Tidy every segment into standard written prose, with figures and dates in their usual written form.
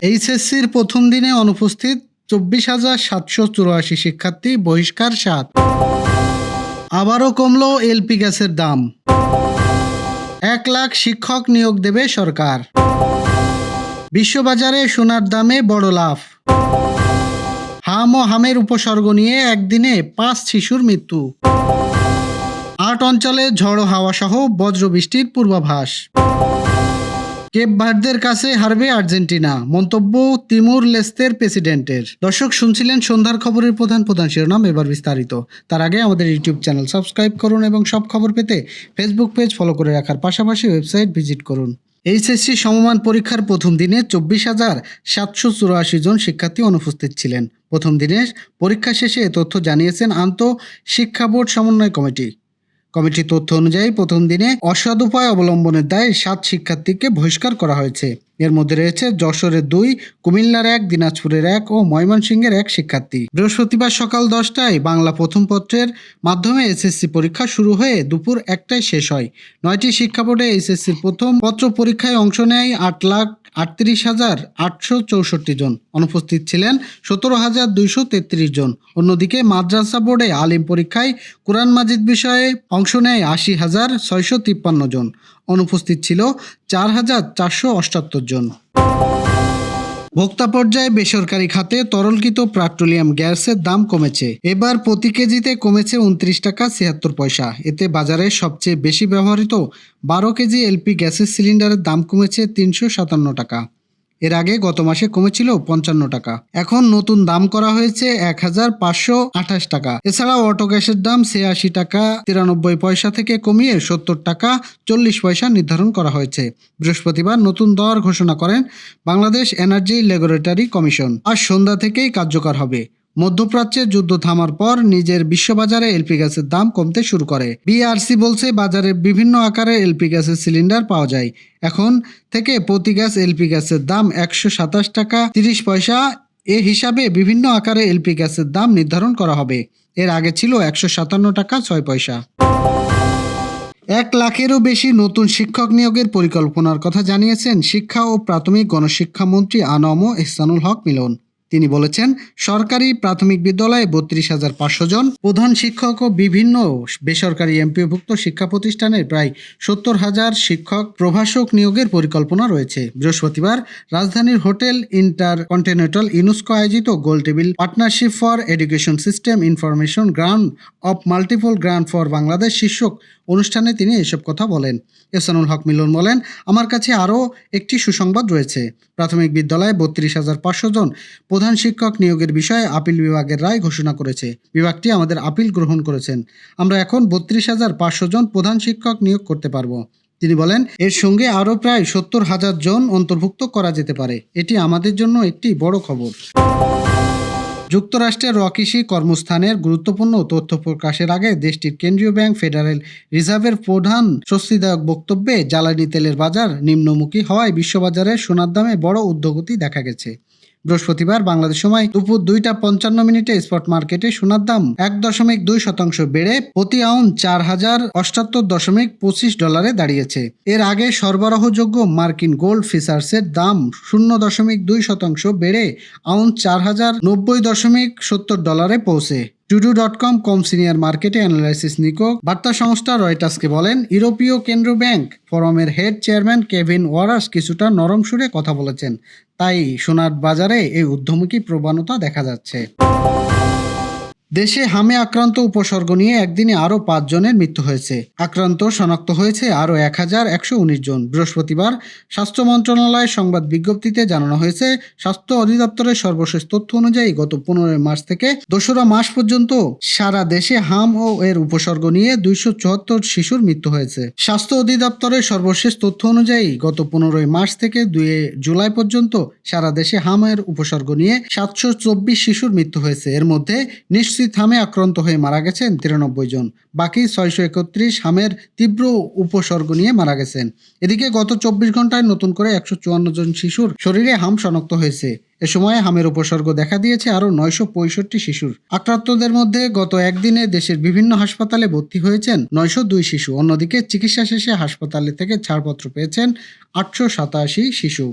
এইচএসসির প্রথম দিনে অনুপস্থিত 24,784 শিক্ষার্থী, বহিষ্কার 7। আবারও কমল এলপি গ্যাসের দাম। 1 লাখ শিক্ষক নিয়োগ দেবে সরকার। বিশ্ববাজারে সোনার দামে বড় লাভ। হাম ও হামের উপসর্গ নিয়ে একদিনে 5 শিশুর মৃত্যু। 8 অঞ্চলে ঝড়ো হাওয়া সহ বজ্রবৃষ্টির পূর্বাভাস। কেপ ভার্দের কাছে হারবে আর্জেন্টিনা, মন্তব্য তিমুর লেস্তের প্রেসিডেন্টের। দর্শক, শুনছিলেন সন্ধ্যার খবরের প্রধান শিরোনাম, এবার বিস্তারিত। তার আগে আমাদের ইউটিউব চ্যানেল সাবস্ক্রাইব করুন এবং সব খবর পেতে ফেসবুক পেজ ফলো করে রাখার পাশাপাশি ওয়েবসাইট ভিজিট করুন। এইচএসসি সমমান পরীক্ষার প্রথম দিনে 24,784 জন শিক্ষার্থী অনুপস্থিত ছিলেন। প্রথম দিনের পরীক্ষা শেষে এ তথ্য জানিয়েছেন আন্তঃশিক্ষা বোর্ড সমন্বয় কমিটি। কমিটির তথ্য অনুযায়ী প্রথম দিনে অসৎ উপায় অবলম্বনের দায়ে 7 শিক্ষার্থীকে বহিষ্কার করা হয়েছে। এর মধ্যে রয়েছে যশোরের 2, কুমিল্লার 1, দিনাজপুরের 1 ও ময়মনসিংহের 1 শিক্ষার্থী। বৃহস্পতিবার সকাল 10টায় বাংলা প্রথম পত্রের মাধ্যমে এসএসসি পরীক্ষা শুরু হয়ে দুপুর 1টায় শেষ হয়। 9টি শিক্ষা বোর্ডে এসএসসির প্রথম পত্র পরীক্ষায় অংশ নেয় 8,38,864 জন। অনুপস্থিত ছিলেন 17,233 জন। অন্যদিকে মাদ্রাসা বোর্ডে আলিম পরীক্ষায় কুরআন মাজিদ বিষয়ে অংশ নেয় 80,653 জন। অনুপস্থিত ছিল 4,478 জন। ভোক্তা পর্যায়ে বেসরকারি খাতে তরলকৃত পেট্রোলিয়াম গ্যাসের দাম কমেছে। এবার প্রতি কেজিতে কমেছে 29 টাকা 76 পয়সা। এতে বাজারে সবচেয়ে বেশি ব্যবহৃত 12 কেজি এলপি গ্যাসের সিলিন্ডারের দাম কমেছে 357 টাকা। এর আগে গত মাসে কমেছিল 55 টাকা। এখন নতুন দাম করা হয়েছে 1,528 টাকা। এছাড়াও অটো গ্যাসের দাম 86 টাকা 93 পয়সা থেকে কমিয়ে 70 টাকা 40 পয়সা নির্ধারণ করা হয়েছে। বৃহস্পতিবার নতুন দর ঘোষণা করেন বাংলাদেশ এনার্জি রেগুলেটরি কমিশন। আজ সন্ধ্যা থেকেই কার্যকর হবে। মধ্যপ্রাচ্যের যুদ্ধ থামার পর নিজের বিশ্ববাজারে এলপি গ্যাসের দাম কমতে শুরু করে। বিআরসি বলছে বাজারে বিভিন্ন আকারের এলপি গ্যাসের সিলিন্ডার পাওয়া যায়। এখন থেকে প্রতি গ্যাস এলপি গ্যাসের দাম 127 টাকা 30 পয়সা। এ হিসাবে বিভিন্ন আকারে এলপি গ্যাসের দাম নির্ধারণ করা হবে। এর আগে ছিল 157 টাকা 6 পয়সা। 1 লাখেরও বেশি নতুন শিক্ষক নিয়োগের পরিকল্পনার কথা জানিয়েছেন শিক্ষা ও প্রাথমিক গণশিক্ষা মন্ত্রী আনম এহসানুল হক মিলন। তিনি বলেছেন, সরকারি প্রাথমিক বিদ্যালয়ে 32,500 জন, প্রধান শিক্ষক ও বিভিন্ন বেসরকারি এমপিওভুক্ত শিক্ষা প্রতিষ্ঠানের প্রায় 70,000 শিক্ষক প্রভাষক নিয়োগের পরিকল্পনা রয়েছে। বৃহস্পতিবার রাজধানীর হোটেল ইন্টারকন্টিনেন্টাল ইউনেস্কো আয়োজিত গোল table partnership for education system information grant of multiple grant for Bangladesh শীর্ষক অনুষ্ঠানে তিনি এসব কথা বলেন। এহসানুল হক মিলন বলেন, আমার কাছে আরও একটি সুসংবাদ রয়েছে। প্রাথমিক বিদ্যালয়ে 32,500 জন প্রধান শিক্ষক নিয়োগের বিষয়ে আপিল বিভাগের রায় ঘোষণা করেছে। বিভাগটি আমাদের আপিল গ্রহণ করেছেন। আমরা এখন 32,500 জন প্রধান শিক্ষক নিয়োগ করতে পারবো। তিনি বলেন, এর সঙ্গে আরও প্রায় 70,000 জন অন্তর্ভুক্ত করা যেতে পারে। এটি আমাদের জন্য একটি বড় খবর। যুক্তরাষ্ট্রের রকিসি কর্মস্থানের গুরুত্বপূর্ণ তথ্য প্রকাশের আগে দেশটির কেন্দ্রীয় ব্যাংক ফেডারেল রিজার্ভের প্রধান স্বস্তিদায়ক বক্তব্যে জ্বালানি তেলের বাজার নিম্নমুখী হওয়ায় বিশ্ববাজারে সোনার দামে বড় ঊর্ধ্বগতি দেখা গেছে। বৃহস্পতিবার বাংলাদেশ সময় দুপুর 2:55 স্পট মার্কেটে সোনার দাম 1.2% বেড়ে প্রতি আউন্স 4,078.25 ডলারে দাঁড়িয়েছে। এর আগে সরবরাহযোগ্য মার্কিন গোল্ড ফিচার্সের দাম 0.2% বেড়ে আউন্স 4,090.70 ডলারে পৌঁছে। টুডু.com সিনিয়র মার্কেটে অ্যানালাইসিস নিকো বার্তা সংস্থা রয়টার্সকে বলেন, ইউরোপীয় কেন্দ্র ব্যাংক ফোরামের হেড চেয়ারম্যান কেভিন ওয়ারাস কিছুটা নরম সুরে কথা বলেছেন। তাই সোনার বাজারে এই ঊর্ধ্বমুখী প্রবণতা দেখা যাচ্ছে। দেশে হামে আক্রান্ত উপসর্গ নিয়ে একদিনে আরও 5 জনের মৃত্যু হয়েছে। আক্রান্ত শনাক্ত হয়েছে আরও 1,119 জন। বৃহস্পতিবার স্বাস্থ্য মন্ত্রণালয়ের সংবাদ বিজ্ঞপ্তিতে জানানো হয়েছে, স্বাস্থ্য অধিদপ্তরের সর্বশেষ তথ্য অনুযায়ী গত 15 মার্চ থেকে 2রা মাস পর্যন্ত সারা দেশে হাম ও এর উপসর্গ নিয়ে 274 শিশুর মৃত্যু হয়েছে। স্বাস্থ্য অধিদপ্তরের সর্বশেষ তথ্য অনুযায়ী গত 15 মার্চ থেকে 2 জুলাই পর্যন্ত সারা দেশে হাম এর উপসর্গ নিয়ে 724 শিশুর মৃত্যু হয়েছে। এর মধ্যে নিশ্চিত হামে আক্রান্ত হয়ে মারা গেছেন 93 জন। বাকি 631 হামের তীব্র উপসর্গ নিয়ে মারা গেছেন। এদিকে গত 24 ঘন্টায় নতুন করে 154 জন শিশুর শরীরে হাম শনাক্ত হয়েছে। এ সময় হামের উপসর্গ দেখা দিয়েছে আরও 965 শিশুর। আক্রান্তদের মধ্যে গত একদিনে দেশের বিভিন্ন হাসপাতালে ভর্তি হয়েছেন 902 শিশু। অন্যদিকে চিকিৎসা শেষে হাসপাতালে থেকে ছাড়পত্র পেয়েছেন 887 শিশু।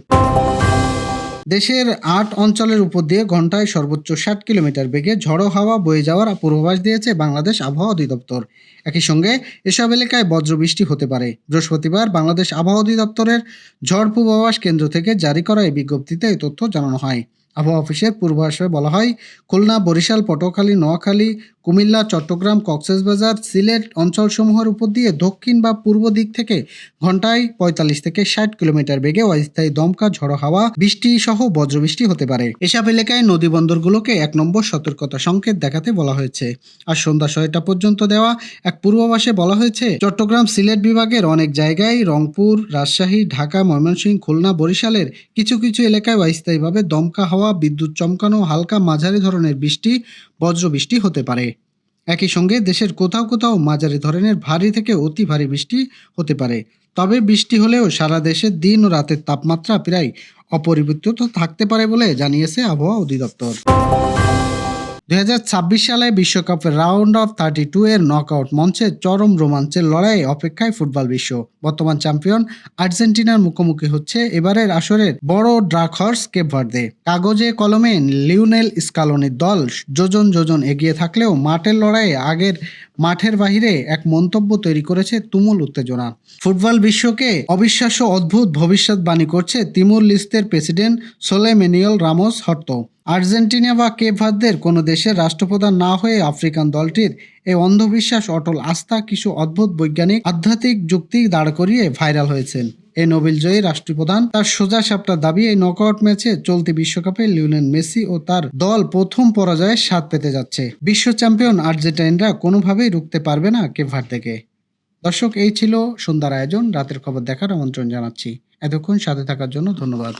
দেশের ৮ অঞ্চলের উপর দিয়ে ঘন্টায় সর্বোচ্চ ৬০ কিলোমিটার বেগে ঝড়ো হাওয়া বয়ে যাওয়ার পূর্বাভাস দিয়েছে বাংলাদেশ আবহাওয়া অধিদপ্তর। একই সঙ্গে এসব এলাকায় বজ্রবৃষ্টি হতে পারে। বৃহস্পতিবার বাংলাদেশ আবহাওয়া অধিদপ্তরের ঝড় পূর্বাভাস কেন্দ্র থেকে জারি করা এই বিজ্ঞপ্তিতে এই তথ্য জানানো হয়। আবহাওয়া অফিসের পূর্বাভাসে বলা হয়, খুলনা, বরিশাল, পটুয়াখালী, নোয়াখালী, কুমিল্লা, চট্টগ্রাম, কক্সবাজার, সিলেট অঞ্চলসমূহের উপর দিয়ে দক্ষিণ বা পূর্ব দিক থেকে ঘন্টায় ৪৫ থেকে ৬০ কিলোমিটার বেগে অস্থায়ী দমকা ঝড়ো হাওয়া, বৃষ্টি সহ বজ্রবৃষ্টি হতে পারে। এসব এলাকায় নদী বন্দরগুলোকে ১ নম্বর সতর্কতা সংকেত দেখাতে বলা হয়েছে। আর সন্ধ্যা ৬টা পর্যন্ত দেওয়া এক পূর্বাভাসে বলা হয়েছে, চট্টগ্রাম, সিলেট বিভাগের অনেক জায়গায়, রংপুর, রাজশাহী, ঢাকা, ময়মনসিংহ, খুলনা, বরিশালের কিছু কিছু এলাকায় অস্থায়ীভাবে দমকা হাওয়া, বিদ্যুৎ চমকানো, হালকা মাঝারি ধরনের বৃষ্টি, বজ্রবৃষ্টি হতে পারে। একই সঙ্গে দেশের কোথাও কোথাও মাঝারি ধরনের ভারী থেকে অতি ভারী বৃষ্টি হতে পারে। তবে বৃষ্টি হলেও সারা দেশে দিন ও রাতের তাপমাত্রা প্রায় অপরিবর্তিত থাকতে পারে বলে জানিয়েছে আবহাওয়া অধিদপ্তর। ২০২৬ সালে বিশ্বকাপের রাউন্ড অফ 32 এর নকআউট মঞ্চে চরম রোমাঞ্চের লড়াইয়ে অপেক্ষায় ফুটবল বিশ্ব। বর্তমান চ্যাম্পিয়ন আর্জেন্টিনার মুখোমুখি হচ্ছে এবারের আসরের বড় ডার্ক হর্স কেপ ভার্দে। কাগজে কলমে লিওনেল স্কালোনির দল যোজন যোজন এগিয়ে থাকলেও মাঠের লড়াইয়ে আগের মাঠের বাহিরে এক মন্তব্য তৈরি করেছে তুমুল উত্তেজনা। ফুটবল বিশ্বকে অবিশ্বাস্য অদ্ভুত ভবিষ্যৎবাণী করছে তিমুর লিস্তের প্রেসিডেন্ট সোলে ম্যানুয়েল রামোস হর্তো। আর্জেন্টিনা বা কেপ ভার্দের কোনো দেশের রাষ্ট্রপ্রধান না হয়ে আফ্রিকান দলটির এই অন্ধবিশ্বাস, অটল আস্থা, কিছু অদ্ভুত বৈজ্ঞানিক আধ্যাত্মিক যুক্তি দাঁড় করিয়ে ভাইরাল হয়েছেন। এই নোবেলজয়ী রাষ্ট্রপ্রধান তার সোজা সাপটা দাবি, এই নকআউট ম্যাচে চলতি বিশ্বকাপে লিওনেল মেসি ও তার দল প্রথম পরাজয়ের স্বাদ পেতে যাচ্ছে। বিশ্ব চ্যাম্পিয়ন আর্জেন্টাইনরা কোনোভাবেই রুখতে পারবে না কেপ ভার্দেকে। দর্শক, এই ছিল সন্ধ্যার আয়োজন। রাতের খবর দেখার আমন্ত্রণ জানাচ্ছি। এতক্ষণ সাথে থাকার জন্য ধন্যবাদ।